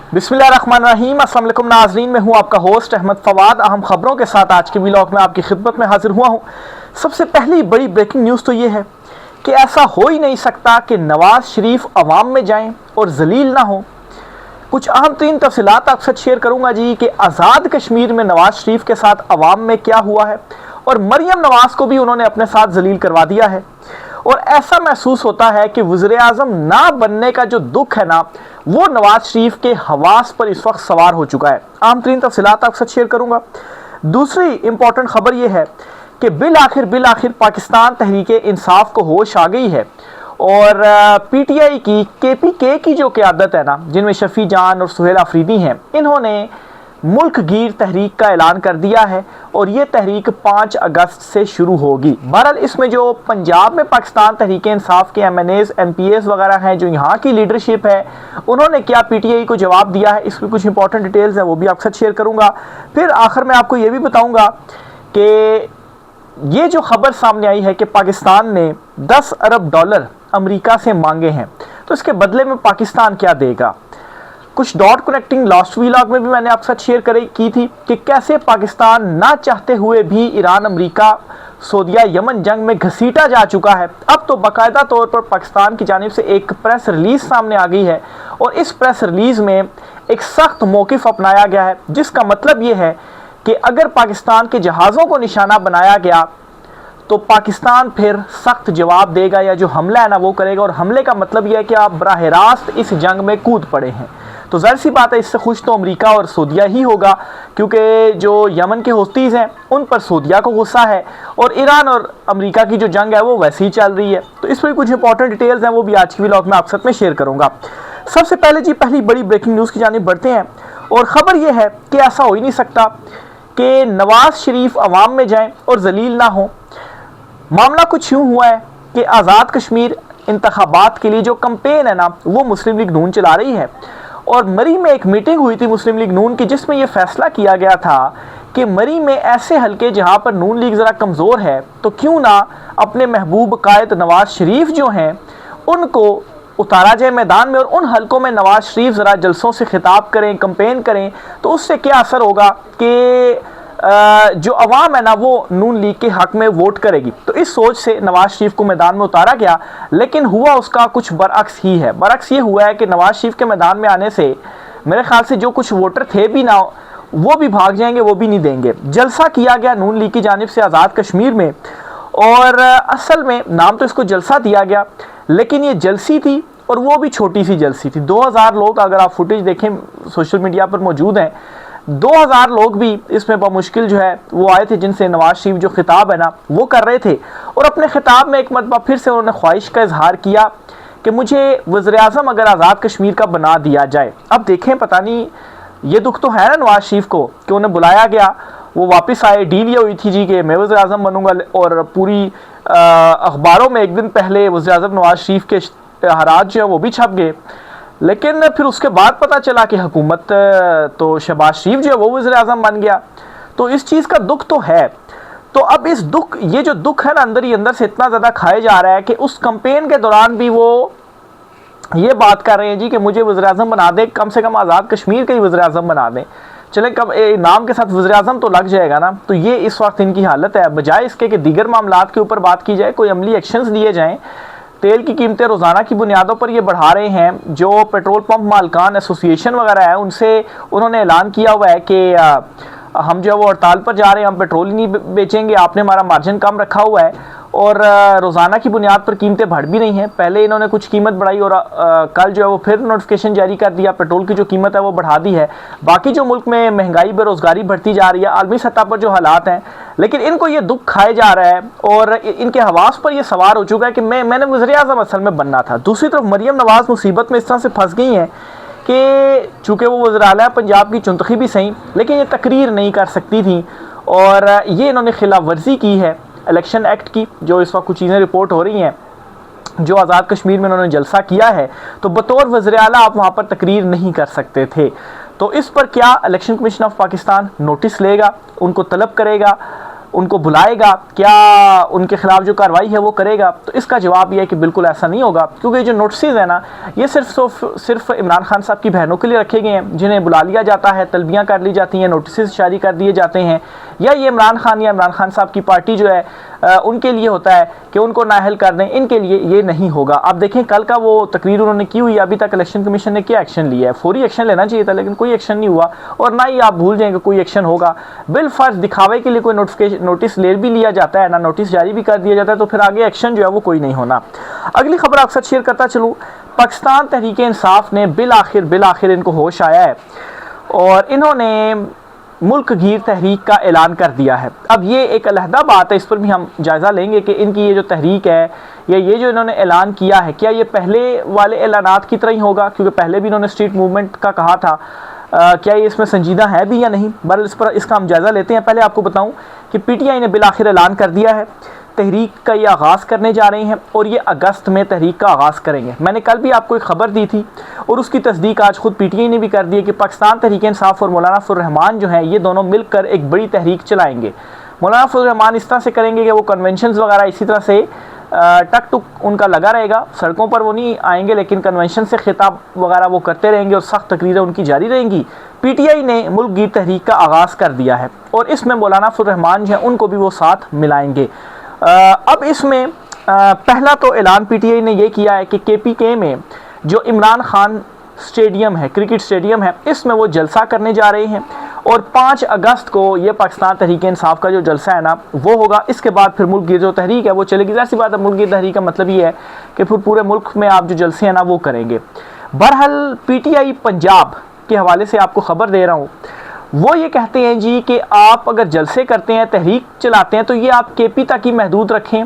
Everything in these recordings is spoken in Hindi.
बिस्मिल्लाहिर्रहमानिर्रहीम। अस्सलाम वालेकुम नाज़रीन, मैं हूं आपका होस्ट अहमद फवाद। अहम खबरों के साथ आज के व्लॉग में आपकी खिदमत में हाजिर हुआ हूं। सबसे पहली बड़ी ब्रेकिंग न्यूज़ तो ये है कि ऐसा हो ही नहीं सकता कि नवाज़ शरीफ अवाम में जाएं और जलील ना हो। कुछ अहम तीन तफसीलात आपके साथ शेयर करूंगा जी कि आज़ाद कश्मीर में नवाज़ शरीफ के साथ अवाम में क्या हुआ है और मरियम नवाज़ को भी उन्होंने अपने साथ जलील करवा दिया है। और ऐसा महसूस होता है कि वज़ीर-ए-आज़म ना बनने का जो दुख है ना, वो नवाज शरीफ के हवास पर इस वक्त सवार हो चुका है। आम तरीन तफसीलात आपके साथ शेयर करूंगा। दूसरी इंपॉर्टेंट खबर यह है कि बिल आखिर पाकिस्तान तहरीक इंसाफ को होश आ गई है और पीटीआई की केपीके की जो क़यादत है ना, जिनमें शफी जान और सुहेल आफरीदी हैं, इन्होंने मुल्क गिर तहरीक का ऐलान कर दिया है और ये तहरीक 5 अगस्त से शुरू होगी। बहरहाल इसमें जो पंजाब में पाकिस्तान तहरीक इंसाफ के MNAs MPAs वगैरह हैं, जो यहाँ की लीडरशिप है, उन्होंने क्या पीटीआई को जवाब दिया है, इसमें कुछ इंपॉर्टेंट डिटेल्स हैं, वो भी आपके साथ शेयर करूँगा। फिर आखिर में आपको ये भी बताऊँगा कि ये जो खबर सामने आई है कि पाकिस्तान ने $10 अरब अमेरिका से मांगे हैं, तो इसके बदले में पाकिस्तान क्या देगा। कुछ डॉट कनेक्टिंग लास्ट व्लॉग में भी मैंने आपके साथ शेयर की थी कि कैसे पाकिस्तान ना चाहते हुए भी ईरान, अमेरिका, सऊदीया, यमन जंग में घसीटा जा चुका है। अब तो बाकायदा तौर पर पाकिस्तान की जानिब से एक प्रेस रिलीज सामने आ गई है और इस प्रेस रिलीज में एक सख्त मौक़िफ़ अपनाया गया है, जिसका मतलब ये है कि अगर पाकिस्तान के जहाज़ों को निशाना बनाया गया तो पाकिस्तान फिर सख्त जवाब देगा या जो हमला है ना वो करेगा। और हमले का मतलब यह है कि आप बराह रास्त इस जंग में कूद पड़े हैं। तो ज़ाहिर सी बात है, इससे खुश तो अमेरिका और सऊदीया ही होगा, क्योंकि जो यमन के हौतीज़ हैं उन पर सऊदीया को गुस्सा है और ईरान और अमेरिका की जो जंग है वो वैसे ही चल रही है। तो इस पर कुछ इंपॉर्टेंट डिटेल्स हैं, वो भी आज की व्लॉग में आपके साथ में शेयर करूँगा। सबसे पहले जी पहली बड़ी ब्रेकिंग न्यूज़ की जानिब बढ़ते हैं और ख़बर यह है कि ऐसा हो ही नहीं सकता कि नवाज़ शरीफ अवाम में जाएँ और जलील ना हो। मामला कुछ यूँ हुआ है कि आज़ाद कश्मीर इंतखाबात के लिए जो कैंपेन है ना, वो मुस्लिम लीग नून चला रही है और मरी में एक मीटिंग हुई थी मुस्लिम लीग नून की, जिसमें यह फैसला किया गया था कि मरी में ऐसे हलके जहां पर नून लीग ज़रा कमज़ोर है, तो क्यों ना अपने महबूब कायद नवाज शरीफ जो हैं उनको उतारा जाए मैदान में और उन हलकों में नवाज शरीफ ज़रा जलसों से खिताब करें, कैंपेन करें। तो उससे क्या असर होगा कि जो अवाम है ना वो नून लीग के हक में वोट करेगी। तो इस सोच से नवाज शरीफ को मैदान में उतारा गया, लेकिन हुआ उसका कुछ बरअक्स ही है। बरअक्स ये हुआ है कि नवाज शरीफ के मैदान में आने से मेरे ख्याल से जो कुछ वोटर थे भी ना, वो भी भाग जाएंगे, वो भी नहीं देंगे। जलसा किया गया नून लीग की जानिब से आज़ाद कश्मीर में और असल में नाम तो इसको जलसा दिया गया, लेकिन ये जलसी थी और वो भी छोटी सी जलसी थी। 2000 लोग, अगर आप फुटेज देखें सोशल मीडिया पर मौजूद हैं, 2000 लोग भी इसमें बमुश्किल जो है वो आए थे, जिनसे नवाज शरीफ जो खिताब है ना वो कर रहे थे। और अपने खिताब में एक मरतबा फिर से उन्होंने ख्वाहिश का इजहार किया कि मुझे वज़ीर-ए-आज़म अगर आज़ाद कश्मीर का बना दिया जाए। अब देखें, पता नहीं, ये दुख तो है ना नवाज शरीफ को कि उन्हें बुलाया गया, वो वापस आए, डील ये हुई थी जी कि मैं वज़ीर-ए-आज़म बनूंगा और पूरी अखबारों में एक दिन पहले वज़ीर-ए-आज़म नवाज शरीफ के इश्तिहारात जो है वो भी छप गए। लेकिन फिर उसके बाद पता चला कि हुकूमत तो शहबाज शरीफ जो है वो वज़ीर-ए-आज़म बन गया। तो इस चीज़ का दुख तो है। तो अब ये जो दुख है ना, अंदर ही अंदर से इतना ज़्यादा खाया जा रहा है कि उस कैंपेन के दौरान भी वो ये बात कर रहे हैं जी कि मुझे वज़ीर-ए-आज़म बना दे, कम से कम आज़ाद कश्मीर के ही वज़ीर-ए-आज़म बना दें। चलें, कब नाम के साथ वज़ीर-ए-आज़म तो लग जाएगा ना। तो ये इस वक्त इनकी हालत है। बजाय इसके कि दीगर मामलात के ऊपर बात की जाए, कोई अमली एक्शंस लिए जाएँ। तेल की कीमतें रोज़ाना की बुनियादों पर ये बढ़ा रहे हैं। जो पेट्रोल पंप मालकान एसोसिएशन वगैरह है, उनसे उन्होंने ऐलान किया हुआ है कि हम जो है वो हड़ताल पर जा रहे हैं, हम पेट्रोल ही नहीं बेचेंगे, आपने हमारा मार्जिन कम रखा हुआ है। और रोज़ाना की बुनियाद पर कीमतें बढ़ भी रही हैं। पहले इन्होंने कुछ कीमत बढ़ाई और कल जो है वो फिर नोटिफिकेशन जारी कर दिया, पेट्रोल की जो कीमत है वो बढ़ा दी है। बाकी जो मुल्क में महंगाई, बेरोज़गारी बढ़ती जा रही है, आलमी सतह पर जो हालात हैं, लेकिन इनको ये दुख खाया जा रहा है और इनके हवास पर ये सवार हो चुका है कि मैंने वज़ीर-ए-आज़म असल में बनना था। दूसरी तरफ मरियम नवाज़ मुसीबत में इस तरह से फंस गई हैं कि चूँकि वो वज़ीर-ए-आला पंजाब की चुनतखी भी सही, लेकिन ये तकरीर नहीं कर सकती थी और ये इन्होंने खिलाफ वर्जी की है इलेक्शन एक्ट की। जो इस वक्त कुछ चीज़ें रिपोर्ट हो रही हैं, जो आज़ाद कश्मीर में उन्होंने जलसा किया है, तो बतौर वज़ीर-ए-आला आप वहाँ पर तकरीर नहीं कर सकते थे। तो इस पर क्या election commission of Pakistan notice लेगा, उनको तलब करेगा उनको बुलाएगा, क्या उनके खिलाफ जो कार्रवाई है वो करेगा? तो इसका जवाब यह है कि बिल्कुल ऐसा नहीं होगा, क्योंकि जो नोटिस है ना, ये सिर्फ इमरान खान साहब की बहनों के लिए रखे गए हैं, जिन्हें बुला लिया जाता है, तलबियाँ कर ली जाती हैं, नोटिस जारी कर दिए जाते हैं, या ये इमरान खान या इमरान खान साहब की पार्टी जो है उनके लिए होता है कि उनको नाअहल कर दें। इनके लिए ये नहीं होगा। आप देखें कल का वो तकरीर उन्होंने की हुई, अभी तक इलेक्शन कमीशन ने क्या एक्शन लिया है? फौरी एक्शन लेना चाहिए था, लेकिन कोई एक्शन नहीं हुआ, और ना ही आप भूल जाएंगे कोई एक्शन होगा। बिलफर्ज दिखावे के लिए कोई नोटिस ले भी लिया जाता है ना, नोटिस जारी भी कर दिया जाता है, तो फिर आगे एक्शन जो है वो कोई नहीं होना। अगली खबर आपके साथ शेयर करता चलूँ। पाकिस्तान तहरीक इंसाफ ने बिल आखिर इनको होश आया है और इन्होंने मुल्क गीर तहरीक का ऐलान कर दिया है। अब ये एक अलहदा बात है, इस पर भी हम जायज़ा लेंगे कि इनकी ये जो तहरीक है या ये जो इन्होंने ऐलान किया है, क्या ये पहले वाले ऐलानात की तरह ही होगा? क्योंकि पहले भी इन्होंने स्ट्रीट मूवमेंट का कहा था, क्या ये इसमें संजीदा है भी या नहीं? बहरहाल इसका हम जायज़ा लेते हैं। पहले आपको बताऊँ कि PTI ने बिल आखिर ऐलान कर दिया है, तहरीक का ये आगाज़ करने जा रहे हैं और ये अगस्त में तहरीक का आगाज़ करेंगे। मैंने कल भी आपको एक ख़बर दी थी और उसकी तस्दीक आज खुद PTI ने भी कर दी है कि पाकिस्तान तहरीक इंसाफ और मौलाना फजल रहमान जो हैं, ये दोनों मिलकर एक बड़ी तहरीक चलाएंगे। मौलाना फजल रहमान इस तरह से करेंगे कि वो कन्वेंशन वगैरह इसी तरह से टक टुक उनका लगा रहेगा, सड़कों पर वो नहीं आएंगे, लेकिन कन्वेंशन से खिताब वगैरह वो करते रहेंगे और सख्त तकरीरें उनकी जारी रहेंगी। PTI ने मुल्क गीर तहरीक का आगाज़ कर दिया है और इसमें मौलाना फजल रहमान जो हैं उनको भी वो साथ मिलाएंगे। अब इसमें पहला तो ऐलान PTI ने ये किया है कि KPK में जो इमरान खान स्टेडियम है, क्रिकेट स्टेडियम है, इसमें वो जलसा करने जा रहे हैं और 5 अगस्त को ये पाकिस्तान तहरीक इंसाफ का जो जलसा है ना वो होगा। इसके बाद फिर मुल्क गीर जो तहरीक है वो चलेगी। ज़ाहिर सी बात है, मुल्क गीर तहरीक का मतलब ये है कि फिर पूरे मुल्क में आप जो जलसे हैं ना वो करेंगे। बहरहाल PTI पंजाब के हवाले से आपको ख़बर दे रहा हूँ, वो ये कहते हैं जी कि आप अगर जलसे करते हैं, तहरीक चलाते हैं, तो ये आप KP तक ही महदूद रखें।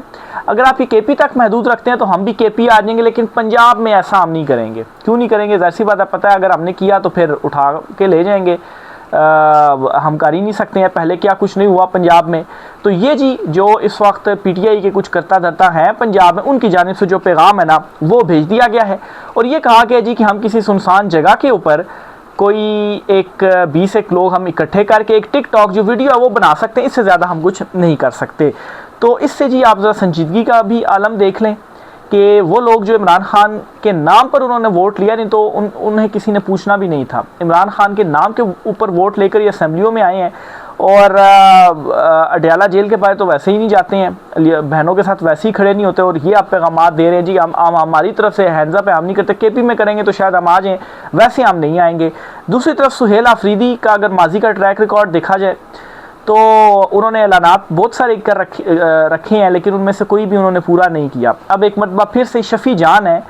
अगर आप ये KP तक महदूद रखते हैं तो हम भी KP आ जाएंगे, लेकिन पंजाब में ऐसा हम नहीं करेंगे। क्यों नहीं करेंगे? ज़ाहिर सी बात है, पता है अगर हमने किया तो फिर उठा के ले जाएंगे, हम कर ही नहीं सकते हैं। पहले क्या कुछ नहीं हुआ पंजाब में? तो ये जी जो इस वक्त PTI के कुछ करता धरता हैं पंजाब में, उनकी जानिब से जो पैगाम है ना वो भेज दिया गया है और ये कहा गया जी कि हम किसी सुनसान जगह के ऊपर कोई 20 लोग हम इकट्ठे करके एक टिकटॉक जो वीडियो है वो बना सकते हैं, इससे ज़्यादा हम कुछ नहीं कर सकते। तो इससे जी आप ज़रा संजीदगी का भी आलम देख लें कि वो लोग जो इमरान खान के नाम पर उन्होंने वोट लिया, नहीं तो उन्हें किसी ने पूछना भी नहीं था। इमरान खान के नाम के ऊपर वोट लेकर ये असेंबलियों में आए हैं और अडयाला जेल के बाहर तो वैसे ही नहीं जाते हैं, बहनों के साथ वैसे ही खड़े नहीं होते और ये आप पैगाम दे रहे हैं जी हम हमारी तरफ से हैंड्स अप हम नहीं करते, KP में करेंगे तो शायद हम आ जाएँ, वैसे हम नहीं आएंगे। दूसरी तरफ सुहेल आफरीदी का अगर माजी का ट्रैक रिकॉर्ड देखा जाए तो उन्होंने ऐलानात बहुत सारे कर रखे हैं, लेकिन उनमें से कोई भी उन्होंने पूरा नहीं किया। अब एक मरतबा फिर से शफ़ी जान है,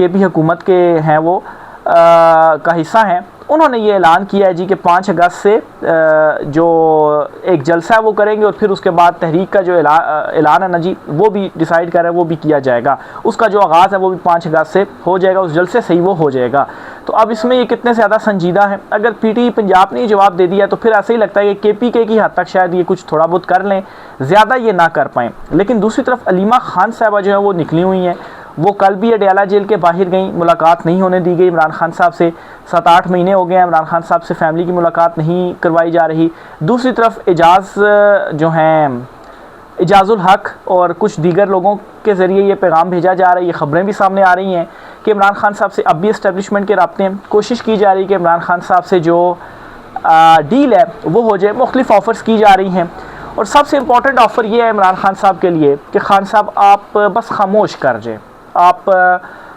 KP हुकूमत के हैं, वो का हिस्सा हैं, उन्होंने ये ऐलान किया है जी कि 5 अगस्त से जो एक जलसा है वो करेंगे और फिर उसके बाद तहरीक का जो ऐलान है ना जी वो भी डिसाइड कर रहे हैं, वो भी किया जाएगा। उसका जो आगाज़ है वो भी 5 अगस्त से हो जाएगा, उस जलसे से ही वो हो जाएगा। तो अब इसमें ये कितने ज़्यादा संजीदा है। अगर PTI पंजाब ने जवाब दे दिया तो फिर ऐसा ही लगता है कि KPK की हद तक शायद ये कुछ थोड़ा बहुत कर लें, ज़्यादा ये ना कर पाएँ। लेकिन दूसरी तरफ अलीमा खान साहबा जो है वो निकली हुई हैं, वो कल भी अडयाला जेल के बाहर गई, मुलाकात नहीं होने दी गई इमरान खान साहब से। 7-8 महीने हो गए हैं, इमरान खान साहब से फैमिली की मुलाकात नहीं करवाई जा रही। दूसरी तरफ जो हैं इजाज़ुल हक और कुछ दीगर लोगों के ज़रिए ये पैगाम भेजा जा रहा है, ये ख़बरें भी सामने आ रही हैं कि इमरान खान साहब से अब भी इस्टेब्लिशमेंट के राब्ते हैं, कोशिश की जा रही है कि इमरान खान साहब से जो डील है वो हो जाए। मुख्तलिफ़ ऑफ़र्स की जा रही हैं और सबसे इम्पॉर्टेंट ऑफ़र ये है इमरान खान साहब के लिए कि खान साहब आप बस खामोश कर जाएँ, आप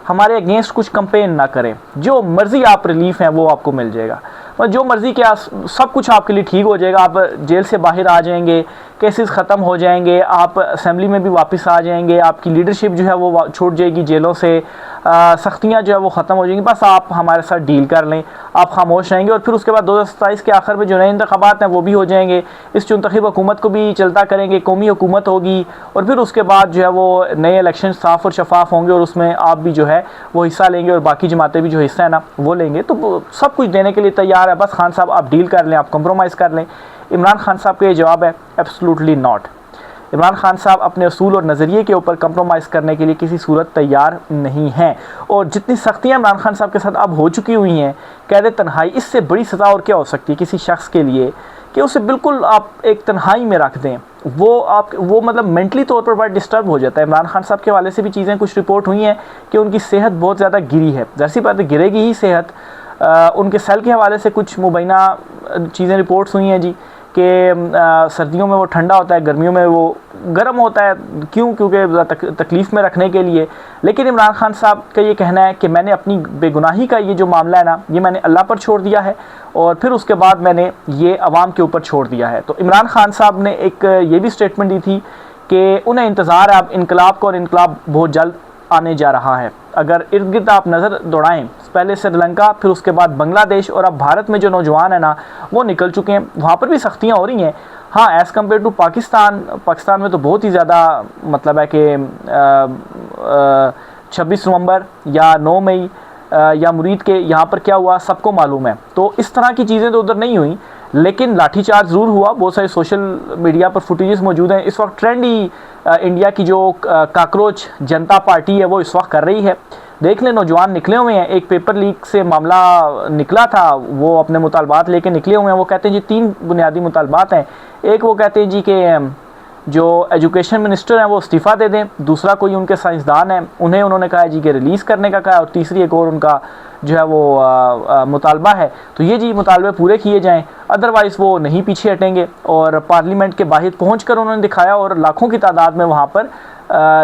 हमारे अगेंस्ट कुछ कंपेन ना करें, जो मर्ज़ी आप रिलीफ़ हैं वो आपको मिल जाएगा, जो मर्ज़ी क्या सब कुछ आपके लिए ठीक हो जाएगा। आप जेल से बाहर आ जाएंगे, केसेस ख़त्म हो जाएंगे, आप असेंबली में भी वापस आ जाएंगे, आपकी लीडरशिप जो है वो छूट जाएगी जेलों से, सख्तियाँ जो है वो ख़त्म हो जाएंगी। बस आप हमारे साथ डील कर लें, आप खामोश रहेंगे और फिर उसके बाद 2027 के आखिर में जो नए इंतख़ाबात हैं वो भी हो जाएंगे। इस मुंतखब हुकूमत को भी चलता करेंगे, कौमी हुकूमत होगी और फिर उसके बाद जो है वो नए इलेक्शन साफ़ और शफाफ होंगे और उसमें आप भी जो है वो हिस्सा लेंगे और बाकी जमातें भी जो हिस्सा है ना वो लेंगे। तो सब कुछ देने के लिए तैयार है, बस खान साहब आप डील कर लें, आप कंप्रोमाइज़ कर लें। इमरान खान साहब का ये जवाब है एब्सोल्युटली नॉट। इमरान खान साहब अपने असूल और नज़रिए के ऊपर कंप्रोमाइज़ करने के लिए किसी सूरत तैयार नहीं हैं और जितनी सख्तियाँ इमरान खान साहब के साथ अब हो चुकी हुई हैं, कैद तन्हाई, इससे बड़ी सज़ा और क्या हो सकती है किसी शख्स के लिए कि उसे बिल्कुल आप एक तन्हाई में रख दें, वो मतलब मेंटली तौर पर बड़ा डिस्टर्ब हो जाता है। इमरान खान साहब के हवाले से भी चीज़ें कुछ रिपोर्ट हुई हैं कि उनकी सेहत बहुत ज़्यादा गिरी है। ज़ाहिर सी बात है गिरेगी ही सेहत। उनके सेल के हवाले से कुछ मुबैना चीज़ें रिपोर्ट्स हुई हैं जी कि सर्दियों में वो ठंडा होता है, गर्मियों में वो गर्म होता है। क्यों? क्योंकि तकलीफ़ में रखने के लिए। लेकिन इमरान खान साहब का ये कहना है कि मैंने अपनी बेगुनाही का ये जो मामला है ना, ये मैंने अल्लाह पर छोड़ दिया है और फिर उसके बाद मैंने ये अवाम के ऊपर छोड़ दिया है। तो इमरान खान साहब ने एक ये भी स्टेटमेंट दी थी कि उन्हें इंतज़ार है अब इनकलाब को, और इनकलाब बहुत जल्द आने जा रहा है। अगर इर्द गिर्द आप नज़र दौड़ाएं, पहले श्रीलंका, फिर उसके बाद बांग्लादेश और अब भारत में जो नौजवान है ना वो निकल चुके हैं, वहाँ पर भी सख्तियाँ हो रही हैं। हाँ, एज़ कम्पेयर टू पाकिस्तान में तो बहुत ही ज़्यादा मतलब है कि 26 नवंबर या 9 मई या मुरीद के यहाँ पर क्या हुआ सबको मालूम है। तो इस तरह की चीज़ें तो उधर नहीं हुई, लेकिन लाठीचार्ज ज़रूर हुआ। बहुत सारे सोशल मीडिया पर फुटेजेस मौजूद हैं। इस वक्त ट्रेंड ही इंडिया की जो काकरोच जनता पार्टी है वो इस वक्त कर रही है। देख लें, नौजवान निकले हुए हैं। एक पेपर लीक से मामला निकला था, वो अपने मुतालबात लेके निकले हुए हैं। वो कहते हैं जी 3 बुनियादी मुतालबात हैं। एक वो कहते हैं जी कि जो एजुकेशन मिनिस्टर हैं वो इस्तीफ़ा दे दें। दूसरा कोई उनके साइंसदान हैं, उन्हें उन्होंने कहा है जी कि रिलीज़ करने का कहा। और तीसरी एक और उनका जो है वो मुतालबा है। तो ये जी मुतालबे पूरे किए जाएं, अदरवाइज़ वो नहीं पीछे हटेंगे। और पार्लियामेंट के बाहर पहुँच कर उन्होंने दिखाया, और लाखों की तादाद में वहाँ पर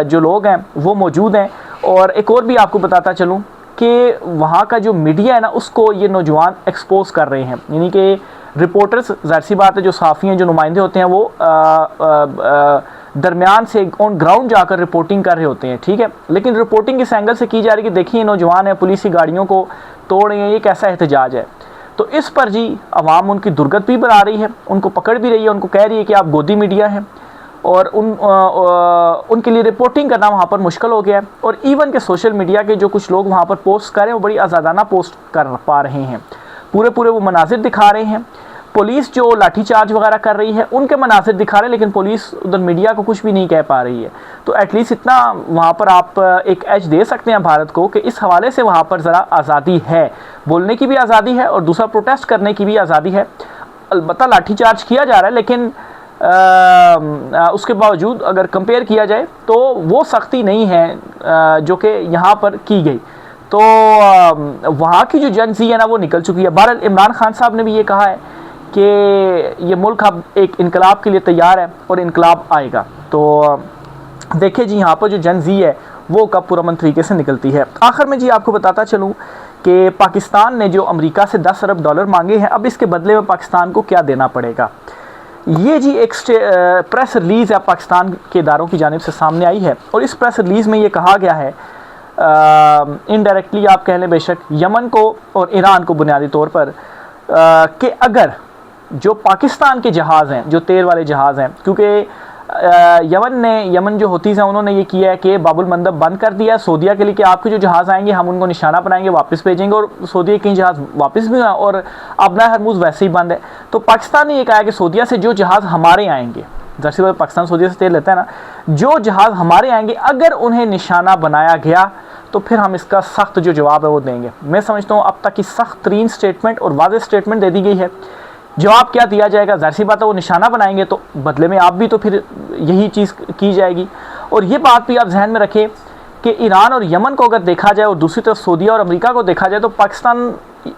जो लोग हैं वो मौजूद हैं। और एक और भी आपको बताता चलूँ कि वहाँ का जो मीडिया है ना उसको ये नौजवान एक्सपोज कर रहे हैं। यानी कि रिपोर्टर्स, ज़ाहिर सी बात है जो साफ़ी हैं, जो नुमाइंदे होते हैं, वो दरमियान से ऑन ग्राउंड जाकर रिपोर्टिंग कर रहे होते हैं, ठीक है। लेकिन रिपोर्टिंग इस एंगल से की जा रही है कि देखिए नौजवान है, पुलिस की गाड़ियों को तोड़ रहे हैं, ये कैसा एहतजाज है। तो इस पर जी अवाम उनकी दुर्गत भी बना रही है, उनको पकड़ भी रही है, उनको कह रही है कि आप गोदी मीडिया हैं, और उनके लिए रिपोर्टिंग करना वहाँ पर मुश्किल हो गया है। और इवन के सोशल मीडिया के जो कुछ लोग वहाँ पर पोस्ट कर रहे हैं वो बड़ी आज़ादाना पोस्ट कर पा रहे हैं, पूरे वो मनाजिर दिखा रहे हैं। पुलिस जो लाठीचार्ज वगैरह कर रही है उनके मनासिर दिखा रहे हैं, लेकिन पुलिस उधर मीडिया को कुछ भी नहीं कह पा रही है। तो एटलीस्ट इतना वहाँ पर आप एक एज दे सकते हैं भारत को कि इस हवाले से वहाँ पर ज़रा आज़ादी है, बोलने की भी आज़ादी है और दूसरा प्रोटेस्ट करने की भी आज़ादी है। अलबत्ता लाठीचार्ज किया जा रहा है, लेकिन उसके बावजूद अगर कंपेयर किया जाए तो वो सख्ती नहीं है जो कि यहाँ पर की गई। तो वहाँ की जो जनसी है ना वो निकल चुकी है। बहरहाल इमरान खान साहब ने भी ये कहा है कि ये मुल्क अब एक इनकलाब के लिए तैयार है और इनकलाब आएगा। तो देखिए जी यहाँ पर जो जनजी है वो कब पुरअमन तरीके से निकलती है। आखिर में जी आपको बताता चलूँ कि पाकिस्तान ने जो अमेरिका से $10 अरब मांगे हैं, अब इसके बदले में पाकिस्तान को क्या देना पड़ेगा। ये जी एक प्रेस रिलीज़ है पाकिस्तान के इदारों की जानिब से सामने आई है, और इस प्रेस रिलीज़ में ये कहा गया है, इनडायरेक्टली आप कह लें बेशक, यमन को और ईरान को बुनियादी तौर पर, कि अगर जो पाकिस्तान के जहाज़ हैं, जो तेल वाले जहाज़ हैं, क्योंकि यमन जो हूतीज़ हैं उन्होंने ये किया है कि बाबुल मंदब बंद कर दिया है सऊदीया के लिए कि आपके जो जहाज़ आएंगे हम उनको निशाना बनाएंगे, वापस भेजेंगे, और सऊदीया के जहाज़ वापस भी हुआ और अब हरमुज़ वैसे ही बंद है। तो पाकिस्तान ने ये कहा कि सऊदीया से जो जहाज़ हमारे आएंगे, जैसे बात पाकिस्तान सऊदीया से तेल लेता है ना, जो जहाज़ हमारे आएंगे अगर उन्हें निशाना बनाया गया तो फिर हम इसका सख्त जो जवाब है वो देंगे। मैं समझता हूँ अब तक की सख्त तरीन स्टेटमेंट और वाज़ेह स्टेटमेंट दे दी गई है। जवाब क्या दिया जाएगा, ज़ाहिर सी बात है वो निशाना बनाएंगे तो बदले में आप भी तो फिर यही चीज़ की जाएगी। और ये बात भी आप जहन में रखें कि ईरान और यमन को अगर देखा जाए और दूसरी तरफ सऊदीया और अमेरिका को देखा जाए तो पाकिस्तान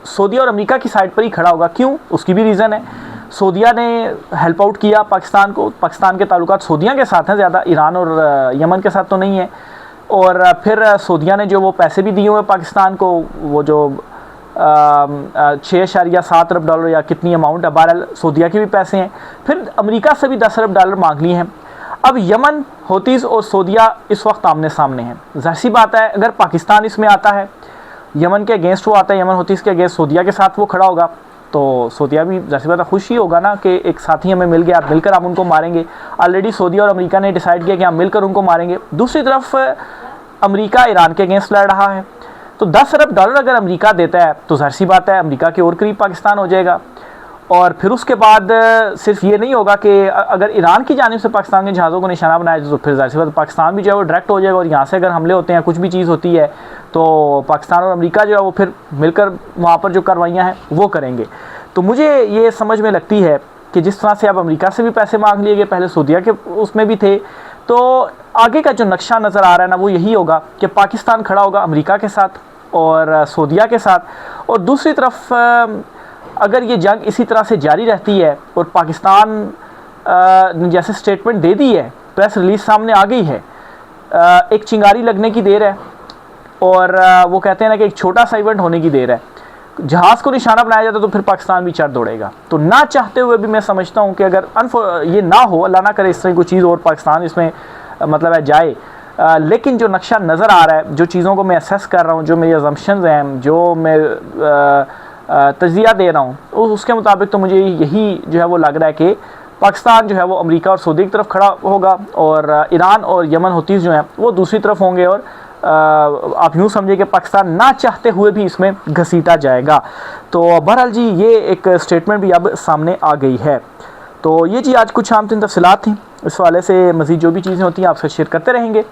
सऊदीया और अमेरिका की साइड पर ही खड़ा होगा। क्यों? उसकी भी रीज़न है। सऊदीया ने हेल्प आउट किया पाकिस्तान को, पाकिस्तान के ताल्लुकात सऊदीया के साथ हैं ज़्यादा, ईरान और यमन के साथ तो नहीं है। और फिर सऊदीया ने जो वो पैसे भी दिए हुए पाकिस्तान को, वो जो 6.7 अरब या कितनी अमाउंट है, बहरहाल सऊदीया के भी पैसे हैं। फिर अमेरिका से भी $10 अरब मांग लिए हैं। अब यमन, हूतीज़ और सऊदीया इस वक्त आमने सामने हैं। ज़ाहिर सी बात है अगर पाकिस्तान इसमें आता है, यमन के अगेंस्ट वो आता है, यमन हूतीज़ के अगेंस्ट सऊदीया के साथ वो खड़ा होगा, तो सऊदीया भी ज़ाहिर सी बात है खुश ही होगा ना कि एक साथी हमें मिल गया, आप मिलकर हम उनको मारेंगे। ऑलरेडी सऊदीया और अमेरिका ने डिसाइड किया कि हम मिलकर उनको मारेंगे। दूसरी तरफ अमेरिका ईरान के अगेंस्ट लड़ रहा है, तो $10 अरब अगर अमेरिका देता है तो ज़ाहिर सी बात है अमेरिका के और करीब पाकिस्तान हो जाएगा। और फिर उसके बाद सिर्फ ये नहीं होगा कि अगर ईरान की जानिब से पाकिस्तान के जहाज़ों को निशाना बनाया तो फिर ज़ाहिर सी बात पाकिस्तान भी जो है वो डायरेक्ट हो जाएगा। और यहाँ से अगर हमले होते हैं, कुछ भी चीज़ होती है, तो पाकिस्तान और अमेरिका जो है वो फिर मिलकर वहाँ पर जो कार्रवाइयाँ हैं वो करेंगे। तो मुझे ये समझ में लगती है कि जिस तरह से अब अमेरिका से भी पैसे मांग लिए गए, पहले सऊदीया के उसमें भी थे, तो आगे का जो नक्शा नज़र आ रहा है ना वो यही होगा कि पाकिस्तान खड़ा होगा अमेरिका के साथ और सऊदीया के साथ, और दूसरी तरफ अगर ये जंग इसी तरह से जारी रहती है और पाकिस्तान जैसे स्टेटमेंट दे दी है, प्रेस रिलीज सामने आ गई है, एक चिंगारी लगने की देर है और वो कहते हैं ना कि एक छोटा सा इवेंट होने की देर है, जहाज़ को निशाना बनाया जाता तो फिर पाकिस्तान भी चढ़ दौड़ेगा। तो ना चाहते हुए भी मैं समझता हूँ कि अगर ये ना हो, अल्लाह ना करे इस तरह कोई चीज़ और पाकिस्तान इसमें मतलब है जाए, लेकिन जो नक्शा नज़र आ रहा है, जो चीज़ों को मैं असेस कर रहा हूँ, जो मेरी अजम्पशंस हैं, जो मैं तजिया दे रहा हूँ, उसके मुताबिक तो मुझे यही जो है वो लग रहा है कि पाकिस्तान जो है वो अमेरिका और सऊदी की तरफ खड़ा होगा और ईरान और यमन हुतीज़ जो हैं वो दूसरी तरफ होंगे, और आप यूँ समझिए कि पाकिस्तान ना चाहते हुए भी इसमें घसीटा जाएगा। तो बहरहाल जी ये एक स्टेटमेंट भी अब सामने आ गई है। तो ये जी आज कुछ आम तीन तफसीलात थी, इस वाले से मज़ीद जो भी चीज़ें होती हैं आपसे शेयर करते रहेंगे।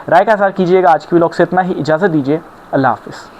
राय का इज़हार कीजिएगा। आज की व्लॉग से इतना ही, इजाज़त दीजिए, अल्लाह हाफ़िज़।